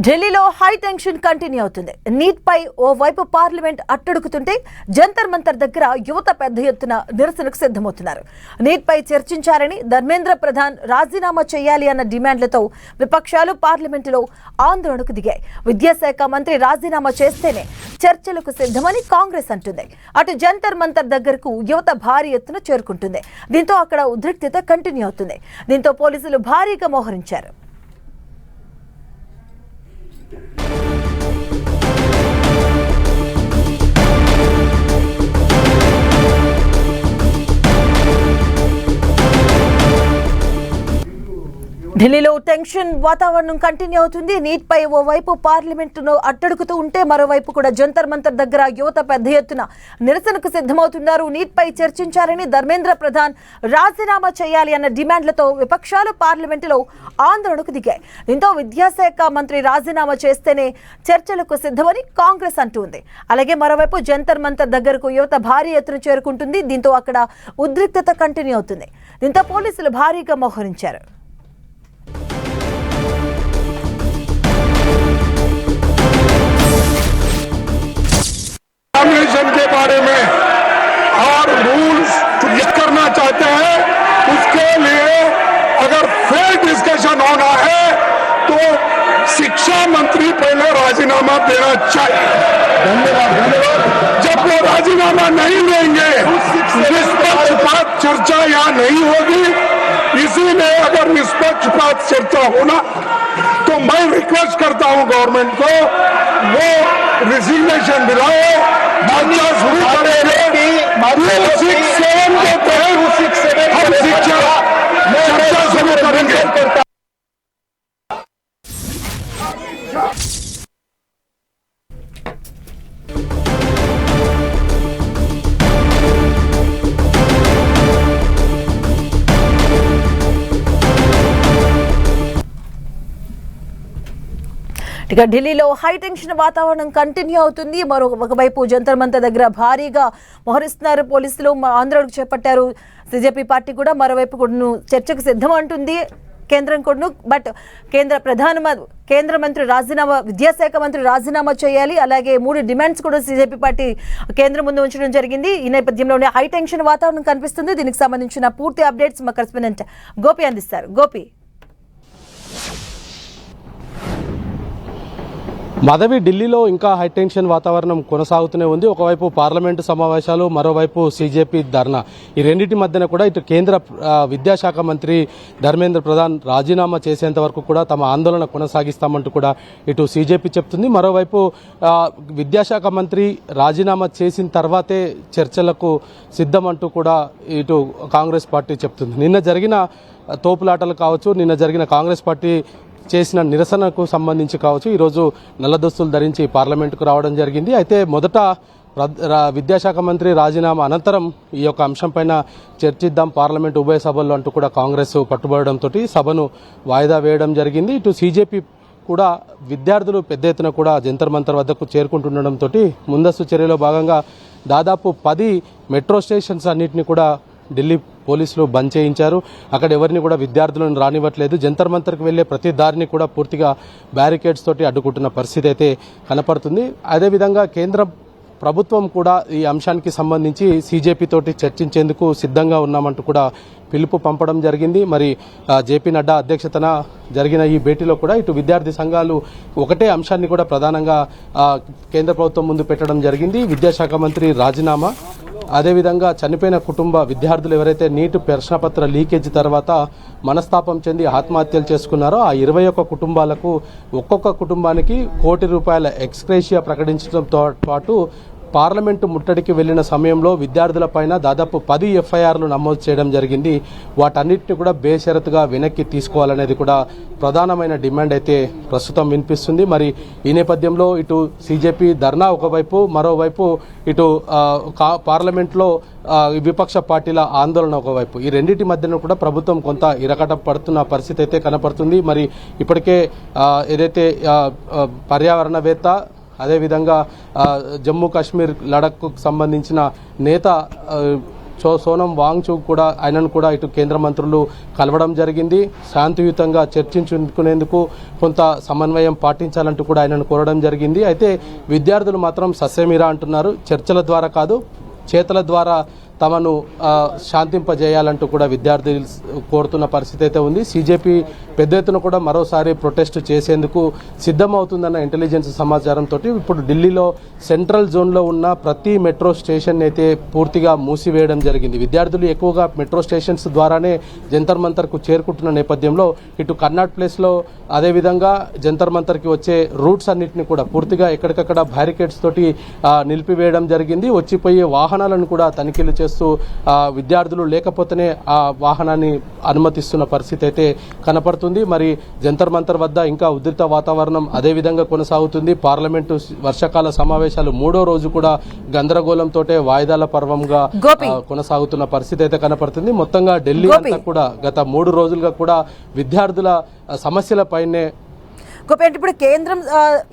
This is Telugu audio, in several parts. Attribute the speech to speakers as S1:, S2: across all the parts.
S1: ఢిల్లీలో హై టెన్షన్ కంటిన్యూ అవుతుంది. నీట్ పై ఓ వైపు పార్లమెంట్ అట్టడుగుతుంటే జంతర్ మంతర్ దగ్గర యువత పెద్ద ఎత్తున నిరసనకు సిద్ధమవుతున్నారు. నీట్ పై చర్చించారని ధర్మేంద్ర ప్రధాన్ రాజీనామా చేయాలి అన్న డిమాండ్లతో విపక్షాలు పార్లమెంటులో ఆందోళనకు దిగాయి. విద్యాశాఖ మంత్రి రాజీనామా చేస్తేనే చర్చలకు సిద్ధమని కాంగ్రెస్ అంటుంది. అటు జంతర్ మంతర్ దగ్గరకు యువత భారీ ఎత్తున చేరుకుంటుంది. దీంతో అక్కడ ఉద్రిక్తత కంటిన్యూ అవుతుంది. దీంతో పోలీసులు భారీగా మోహరించారు. ఢిల్లీలో టెన్షన్ వాతావరణం కంటిన్యూ అవుతుంది. నీట్ పై ఓవైపు పార్లమెంటును అట్టడుగుతూ ఉంటే మరోవైపు కూడా జంతర్ మంతర్ దగ్గర యువత పెద్ద ఎత్తున నిరసనకు సిద్ధమవుతున్నారు. నీట్ పై చర్చించారని ధర్మేంద్ర ప్రధాన్ రాజీనామా చేయాలి అన్న డిమాండ్లతో విపక్షాలు పార్లమెంటులో ఆందోళనకు దిగాయి. దీంతో విద్యాశాఖ మంత్రి రాజీనామా చేస్తేనే చర్చలకు సిద్ధమని కాంగ్రెస్ అంటుంది. అలాగే మరోవైపు జంతర్ మంతర్ దగ్గరకు యువత భారీ ఎత్తున చేరుకుంటుంది. దీంతో అక్కడ ఉద్రిక్తత కంటిన్యూ అవుతుంది. దీంతో పోలీసులు భారీగా మోహరించారు.
S2: के बारे में और रूल्स करना चाहते हैं, उसके लिए अगर फेयर डिस्कशन होना है तो शिक्षा मंत्री पहले राजीनामा देना चाहिए। धन्यवाद। जब वो राजीनामा नहीं देंगे निष्पक्षपात चर्चा यहाँ नहीं होगी। इसीलिए अगर निष्पक्षपात चर्चा होना तो मैं रिक्वेस्ट करता हूँ गवर्नमेंट को वो रिजिग्नेशन दिलाओ, चर्चा शुरू करेंगे। हम शिक्षा चर्चा शुरू करेंगे।
S1: ఇక ఢిల్లీలో హై టెన్షన్ వాతావరణం కంటిన్యూ అవుతుంది. ఒకవైపు జంతర్ మంతర్ దగ్గర భారీగా మోహరిస్తున్నారు పోలీసులు, ఆందోళనకు చేపట్టారు. సిజేపీ పార్టీ కూడా మరోవైపు కూడా చర్చకు సిద్ధం అంటుంది కేంద్రం కూడా. బట్ కేంద్ర మంత్రి రాజీనామా, విద్యాశాఖ మంత్రి రాజీనామా చేయాలి. అలాగే 3 డిమాండ్స్ కూడా సిజేపీ పార్టీ కేంద్రం ముందు ఉంచడం జరిగింది. ఈ నేపథ్యంలోనే హై టెన్షన్ వాతావరణం కనిపిస్తుంది. దీనికి సంబంధించిన పూర్తి అప్డేట్స్ మా కరెస్పాండెంట్ గోపి అందిస్తారు. గోపి,
S3: మాధవి, ఢిల్లీలో ఇంకా హైటెన్షన్ వాతావరణం కొనసాగుతూనే ఉంది. ఒకవైపు పార్లమెంటు సమావేశాలు, మరోవైపు సీజేపీ ధర్నా. ఈ రెండింటి మధ్యన కూడా ఇటు కేంద్ర విద్యాశాఖ మంత్రి ధర్మేంద్ర ప్రధాన్ రాజీనామా చేసేంత వరకు కూడా తమ ఆందోళన కొనసాగిస్తామంటూ కూడా ఇటు సీజేపీ చెప్తుంది. మరోవైపు విద్యాశాఖ మంత్రి రాజీనామా చేసిన తర్వాతే చర్చలకు సిద్ధమంటూ కూడా ఇటు కాంగ్రెస్ పార్టీ చెప్తుంది. నిన్న జరిగిన తోపులాటలు కావచ్చు, నిన్న జరిగిన కాంగ్రెస్ పార్టీ చేసిన నిరసనకు సంబంధించి కావచ్చు, ఈరోజు నల్ల దుస్తులు ధరించి పార్లమెంటుకు రావడం జరిగింది. అయితే మొదట విద్యాశాఖ మంత్రి రాజీనామా అనంతరం ఈ యొక్క అంశంపైన చర్చిద్దాం పార్లమెంటు ఉభయ సభల్లో అంటూ కూడా కాంగ్రెస్ పట్టుబడడంతో సభను వాయిదా వేయడం జరిగింది. ఇటు సీజేపీ కూడా విద్యార్థులు పెద్ద ఎత్తున కూడా జంతర్ మంతర్ వద్దకు చేరుకుంటుండడంతో ముందస్తు చర్యలో భాగంగా దాదాపు 10 మెట్రో స్టేషన్స్ అన్నింటినీ కూడా ఢిల్లీ పోలీసులు బంద్ చేయించారు. అక్కడ ఎవరిని కూడా విద్యార్థులను రానివ్వట్లేదు. జంతర్ మంతర్కి వెళ్లే ప్రతి దారిని కూడా పూర్తిగా బ్యారికేడ్స్ తోటి అడ్డుకుంటున్న పరిస్థితి అయితే కనపడుతుంది. అదేవిధంగా కేంద్ర ప్రభుత్వం కూడా ఈ అంశానికి సంబంధించి సీజేపీ తోటి చర్చించేందుకు సిద్ధంగా ఉన్నామంటూ కూడా పిలుపు పంపడం జరిగింది. మరి జేపీ నడ్డా అధ్యక్షతన జరిగిన ఈ భేటీలో కూడా ఇటు విద్యార్థి సంఘాలు ఒకటే అంశాన్ని కూడా ప్రధానంగా కేంద్ర ప్రభుత్వం ముందు పెట్టడం జరిగింది. విద్యాశాఖ మంత్రి రాజీనామా, అదేవిధంగా చనిపోయిన కుటుంబ విద్యార్థులు ఎవరైతే నీట్ ప్రశ్నపత్ర లీకేజ్ తర్వాత మనస్తాపం చెంది ఆత్మహత్యలు చేసుకున్నారో ఆ 21 కుటుంబాలకు ఒక్కొక్క కుటుంబానికి ₹1 కోటి ఎక్స్గ్రేషియా ప్రకటించడంతో పాటు పార్లమెంటు ముట్టడికి వెళ్లిన సమయంలో విద్యార్థులపైన దాదాపు 10 ఎఫ్ఐఆర్లు నమోదు చేయడం జరిగింది. వాటన్నిటిని కూడా బేషరతుగా వెనక్కి తీసుకోవాలనేది కూడా ప్రధానమైన డిమాండ్ అయితే ప్రస్తుతం వినిపిస్తుంది. మరి ఈ నేపథ్యంలో ఇటు సీజేపీ ధర్నా ఒకవైపు, మరోవైపు ఇటు పార్లమెంట్లో విపక్ష పార్టీల ఆందోళన ఒకవైపు, ఈ రెండింటి మధ్యన కూడా ప్రభుత్వం కొంత ఇరకట పడుతున్న పరిస్థితి అయితే కనపడుతుంది. మరి ఇప్పటికే ఏదైతే పర్యావరణవేత్త, అదేవిధంగా జమ్మూ కాశ్మీర్ లడఖ్కు సంబంధించిన నేత సోనం వాంగ్చుక్ కూడా ఆయనను కూడా ఇటు కేంద్ర మంత్రులు కలవడం జరిగింది. శాంతియుతంగా చర్చించుకునేందుకు కొంత సమన్వయం పాటించాలంటూ కూడా ఆయనను కోరడం జరిగింది. అయితే విద్యార్థులు మాత్రం సస్యమీరా అంటున్నారు. చర్చల ద్వారా కాదు, చేతల ద్వారా తమను శాంతింపజేయాలంటూ కూడా విద్యార్థులు కోరుతున్న పరిస్థితి అయితే ఉంది. సీజేపీ పెద్ద ఎత్తున కూడా మరోసారి ప్రొటెస్ట్ చేసేందుకు సిద్ధమవుతుందన్న ఇంటెలిజెన్స్ సమాచారంతో ఇప్పుడు ఢిల్లీలో సెంట్రల్ జోన్లో ఉన్న ప్రతి మెట్రో స్టేషన్ అయితే పూర్తిగా మూసివేయడం జరిగింది. విద్యార్థులు ఎక్కువగా మెట్రో స్టేషన్స్ ద్వారానే జంతర్ మంతర్కు చేరుకుంటున్న నేపథ్యంలో ఇటు కర్నాట్ ప్లేస్లో అదేవిధంగా జంతర్ మంతర్కి వచ్చే రూట్స్ అన్నింటినీ కూడా పూర్తిగా ఎక్కడికక్కడ బ్యారికేడ్స్ తోటి నిలిపివేయడం జరిగింది. వచ్చిపోయే వాహనాలను కూడా తనిఖీలు చేస్తూ విద్యార్థులు లేకపోతేనే ఆ వాహనాన్ని అనుమతిస్తున్న పరిస్థితి అయితే కనపడుతుంది. మరి జంతర్ మంతర్ వద్ద ఇంకా ఉద్రిక్త వాతావరణం అదేవిధంగా కొనసాగుతుంది. పార్లమెంటు వర్షాకాల సమావేశాలు 3వ రోజు కూడా గందరగోళంతో వాయిదాల పర్వంగా కొనసాగుతున్న పరిస్థితి అయితే కనపడుతుంది. మొత్తంగా ఢిల్లీ అంతా కూడా గత 3 రోజులుగా కూడా విద్యార్థుల సమస్యలపైనే
S1: గోపి, ఇప్పుడు కేంద్రం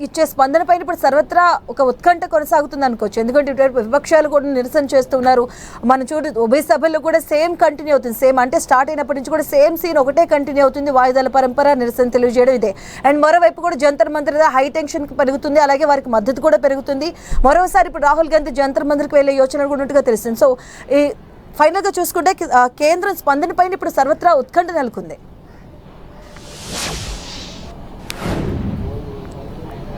S1: ఇచ్చే స్పందన పైన ఇప్పుడు సర్వత్రా ఒక ఉత్కంఠ కొనసాగుతుంది అనుకోవచ్చు. ఎందుకంటే ఇటు విపక్షాలు కూడా నిరసన చేస్తున్నారు. మనం ఉభయ సభల్లో కూడా సేమ్ కంటిన్యూ అవుతుంది. సేమ్ అంటే స్టార్ట్ అయినప్పటి నుంచి కూడా సేమ్ సీన్ ఒకటే కంటిన్యూ అవుతుంది. వాయిదాల పరంపర, నిరసన తెలియజేయడం ఇదే. అండ్ మరోవైపు కూడా జంతర్ మంతర్ హై టెన్షన్ పెరుగుతుంది, అలాగే వారికి మద్దతు కూడా పెరుగుతుంది. మరోసారి ఇప్పుడు రాహుల్ గాంధీ జంతర్ మంతర్కి వెళ్లే యోచన కూడా ఉన్నట్టుగా తెలుస్తుంది. సో ఈ ఫైనల్గా చూసుకుంటే కేంద్రం స్పందన పైన ఇప్పుడు సర్వత్రా ఉత్కంఠ నెలకొంది.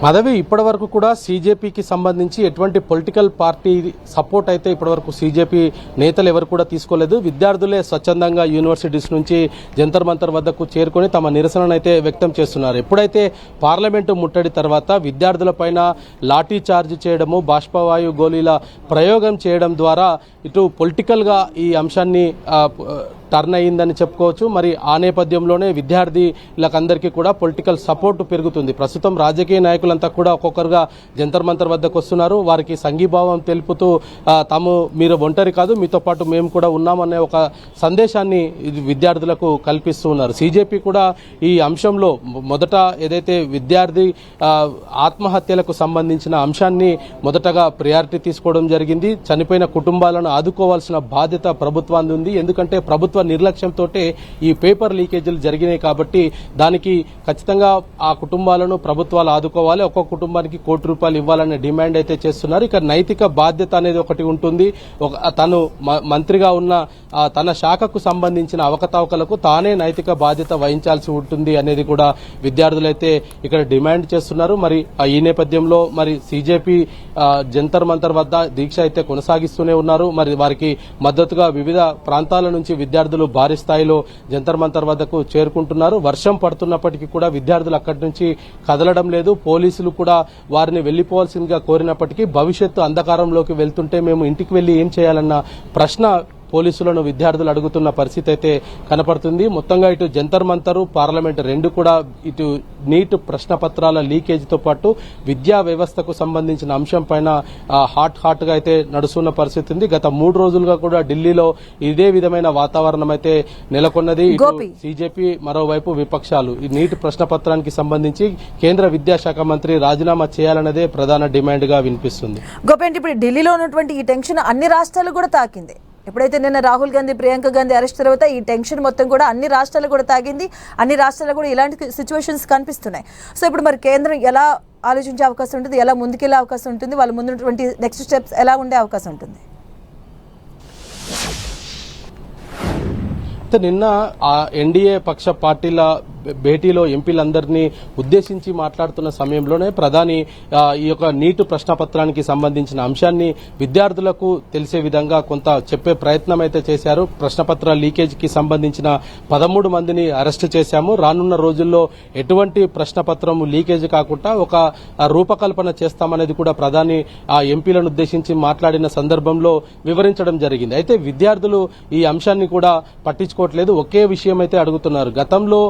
S3: మాధవి, ఇప్పటివరకు కూడా సీజేపీకి సంబంధించి ఎటువంటి పొలిటికల్ పార్టీ సపోర్ట్ అయితే ఇప్పటివరకు సీజేపీ నేతలు ఎవరు కూడా తీసుకోలేదు. విద్యార్థులే స్వచ్ఛందంగా యూనివర్సిటీస్ నుంచి జంతర్ మంతర్ వద్దకు చేరుకొని తమ నిరసనను అయితే వ్యక్తం చేస్తున్నారు. ఎప్పుడైతే పార్లమెంటు ముట్టడి తర్వాత విద్యార్థులపైన లాఠీ చార్జ్ చేయడము, బాష్పవాయు గోళీల ప్రయోగం చేయడం ద్వారా ఇటు పొలిటికల్గా ఈ అంశాన్ని టర్న్ అయ్యిందని చెప్పుకోవచ్చు. మరి ఆ నేపథ్యంలోనే విద్యార్థులందరికీ కూడా పొలిటికల్ సపోర్ట్ పెరుగుతుంది. ప్రస్తుతం రాజకీయ నాయకులంతా కూడా ఒక్కొక్కరుగా జంతర్ మంతర్ వద్దకు వస్తున్నారు. వారికి సంఘీభావం తెలుపుతూ మీరు ఒంటరి కాదు, మీతో పాటు మేము కూడా ఉన్నామనే ఒక సందేశాన్ని విద్యార్థులకు కల్పిస్తూ ఉన్నారు. సీజేపీ కూడా ఈ అంశంలో మొదట ఏదైతే విద్యార్థి ఆత్మహత్యలకు సంబంధించిన అంశాన్ని మొదటగా ప్రయారిటీ తీసుకోవడం జరిగింది. చనిపోయిన కుటుంబాలను ఆదుకోవాల్సిన బాధ్యత ప్రభుత్వానికి ఉంది. ఎందుకంటే ప్రభుత్వ నిర్లక్ష్యంతో ఈ పేపర్ లీకేజీలు జరిగినాయి కాబట్టి దానికి ఖచ్చితంగా ఆ కుటుంబాలను ప్రభుత్వాలు ఆదుకోవాలి. ఒక్కొక్క కుటుంబానికి ₹1 కోటి ఇవ్వాలనే డిమాండ్ అయితే చేస్తున్నారు. ఇక నైతిక బాధ్యత అనేది ఒకటి ఉంటుంది. తను మంత్రిగా ఉన్న తన శాఖకు సంబంధించిన అవకతవకలకు తానే నైతిక బాధ్యత వహించాల్సి ఉంటుంది అనేది కూడా విద్యార్థులైతే ఇక్కడ డిమాండ్ చేస్తున్నారు. మరి ఈ నేపథ్యంలో మరి సీజేపీ జంతర్ మంతర్ వద్ద దీక్ష అయితే కొనసాగిస్తూనే ఉన్నారు. మరి వారికి మద్దతుగా వివిధ ప్రాంతాల నుంచి విద్యార్థులు భారీ స్థాయిలో జంతర్ మంతర్ వద్దకు చేరుకుంటున్నారు. వర్షం పడుతున్నప్పటికీ కూడా విద్యార్థులు అక్కడి నుంచి కదలడం లేదు. పోలీసులు కూడా వారిని వెళ్లిపోవాల్సిందిగా కోరినప్పటికీ భవిష్యత్తు అంధకారంలోకి వెళ్తుంటే మేము ఇంటికి వెళ్లి ఏం చేయాలన్న ప్రశ్న పోలీసులను విద్యార్థులు అడుగుతున్న పరిస్థితి అయితే కనపడుతుంది. మొత్తంగా ఇటు జంతర్ మంతరు, పార్లమెంట్ రెండు కూడా ఇటు నీట్ ప్రశ్నపత్రాల లీకేజీతో పాటు విద్యా వ్యవస్థకు సంబంధించిన అంశం పైన హాట్ గా అయితే నడుస్తున్న పరిస్థితి ఉంది. గత 3 రోజులుగా కూడా ఢిల్లీలో ఇదే విధమైన వాతావరణం అయితే నెలకొన్నది. సీజేపీ మరోవైపు విపక్షాలు ఈ నీట్ ప్రశ్నపత్రానికి సంబంధించి కేంద్ర విద్యాశాఖ మంత్రి రాజీనామా చేయాలన్నదే ప్రధాన డిమాండ్ గా వినిపిస్తుంది.
S1: గోపేంటి, ఇప్పుడు ఢిల్లీలో ఉన్నటువంటి ఈ టెన్షన్ అన్ని రాష్ట్రాలు కూడా తాకింది. ఎప్పుడైతే నిన్న రాహుల్ గాంధీ, ప్రియాంక గాంధీ అరెస్ట్ తర్వాత ఈ టెన్షన్ మొత్తం కూడా అన్ని రాష్ట్రాలు కూడా తాగింది. అన్ని రాష్ట్రాలు కూడా ఇలాంటి సిచ్యువేషన్స్ కనిపిస్తున్నాయి. సో ఇప్పుడు మరి కేంద్రం ఎలా ఆలోచించే అవకాశం ఉంటుంది, ఎలా ముందుకెళ్లే అవకాశం ఉంటుంది, వాళ్ళ ముందున్నటువంటి నెక్స్ట్ స్టెప్స్ ఎలా ఉండే అవకాశం ఉంటుంది?
S3: నిన్న ఎన్డీఏ పక్ష పార్టీల భేటీలో ఎంపీలందరినీ ఉద్దేశించి మాట్లాడుతున్న సమయంలోనే ప్రధాని ఈ యొక్క నీట్ ప్రశ్నపత్రానికి సంబంధించిన అంశాన్ని విద్యార్థులకు తెలిసే విధంగా కొంత చెప్పే ప్రయత్నం అయితే చేశారు. ప్రశ్నపత్ర లీకేజీకి సంబంధించిన 13 మందిని అరెస్టు చేశాము. రానున్న రోజుల్లో ఎటువంటి ప్రశ్నపత్రం లీకేజ్ కాకుండా ఒక రూపకల్పన చేస్తామనేది కూడా ప్రధాని ఆ ఎంపీలను ఉద్దేశించి మాట్లాడిన సందర్భంలో వివరించడం జరిగింది. అయితే విద్యార్థులు ఈ అంశాన్ని కూడా పట్టించుకోవట్లేదు. ఒకే విషయం అయితే అడుగుతున్నారు. గతంలో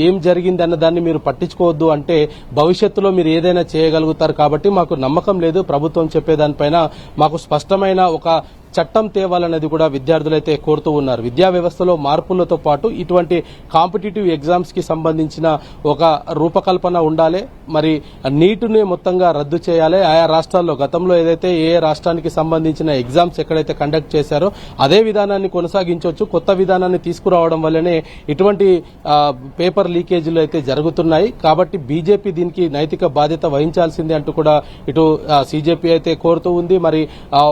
S3: ఏం జరిగింది అన్న దాన్ని మీరు పట్టించుకోవద్దు అంటే భవిష్యత్తులో మీరు ఏదైనా చేయగలుగుతారు కాబట్టి మాకు నమ్మకం లేదు. ప్రభుత్వం చెప్పేదానిపైన మాకు స్పష్టమైన ఒక చట్టం తేవాలనేది కూడా విద్యార్థులైతే కోరుతూ ఉన్నారు. విద్యా వ్యవస్థలో మార్పులతో పాటు ఇటువంటి కాంపిటేటివ్ ఎగ్జామ్స్ కి సంబంధించిన ఒక రూపకల్పన ఉండాలి. మరి నీటుని మొత్తంగా రద్దు చేయాలి. ఆయా రాష్ట్రాల్లో గతంలో ఏదైతే ఏ రాష్ట్రానికి సంబంధించిన ఎగ్జామ్స్ ఎక్కడైతే కండక్ట్ చేశారో అదే విధానాన్ని కొనసాగించవచ్చు. కొత్త విధానాన్ని తీసుకురావడం వల్లనే ఇటువంటి పేపర్ లీకేజీలు అయితే జరుగుతున్నాయి. కాబట్టి బీజేపీ దీనికి నైతిక బాధ్యత వహించాల్సిందే అంటూ కూడా ఇటు సీజేపీ అయితే కోరుతూ ఉంది. మరి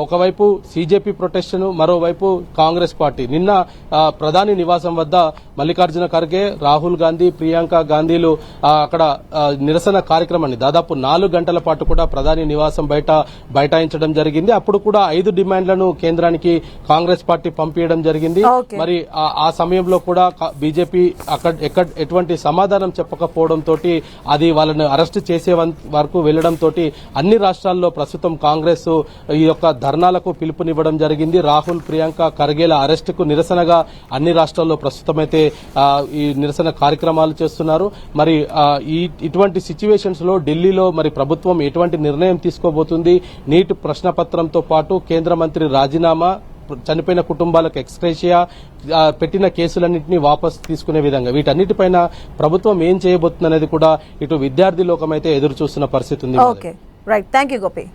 S3: ఒకవైపు సీజేపీ ప్రొటెక్షన్, మరోవైపు కాంగ్రెస్ పార్టీ. నిన్న ప్రధాని నివాసం వద్ద మల్లికార్జున ఖర్గే, రాహుల్ గాంధీ, ప్రియాంక గాంధీలు అక్కడ నిరసన కార్యక్రమాన్ని దాదాపు 4 గంటల పాటు కూడా ప్రధాని నివాసం బయట బైఠాయించడం జరిగింది. అప్పుడు కూడా 5 డిమాండ్లను కేంద్రానికి కాంగ్రెస్ పార్టీ పంపించడం జరిగింది. మరి ఆ సమయంలో కూడా బీజేపీ ఎటువంటి సమాధానం చెప్పకపోవడం తోటి అది వాళ్ళని అరెస్ట్ చేసే వరకు వెళ్లడం తోటి అన్ని రాష్ట్రాల్లో ప్రస్తుతం కాంగ్రెస్ ఈ యొక్క ధర్నాలకు పిలుపునివ్వడం జరిగింది. రాహుల్, ప్రియాంక ఖర్గేల అరెస్ట్ కు నిరసనగా అన్ని రాష్ట్రాల్లో ప్రస్తుతం అయితే ఈ నిరసన కార్యక్రమాలు చేస్తున్నారు. మరి ఇటువంటి సిచ్యువేషన్స్ లో ఢిల్లీలో మరి ప్రభుత్వం ఎటువంటి నిర్ణయం తీసుకోబోతుంది? నీట్ ప్రశ్నపత్రంతో పాటు కేంద్ర మంత్రి రాజీనామా, చనిపోయిన కుటుంబాలకు ఎక్స్గ్రేషియా, పెట్టిన కేసులన్నింటినీ వాపసు తీసుకునే విధంగా వీటన్నిటిపైన ప్రభుత్వం ఏం చేయబోతుందనేది కూడా ఇటు విద్యార్థి లోకం అయితే ఎదురు చూస్తున్న పరిస్థితి ఉంది.
S1: Okay, right, thank you Gopi.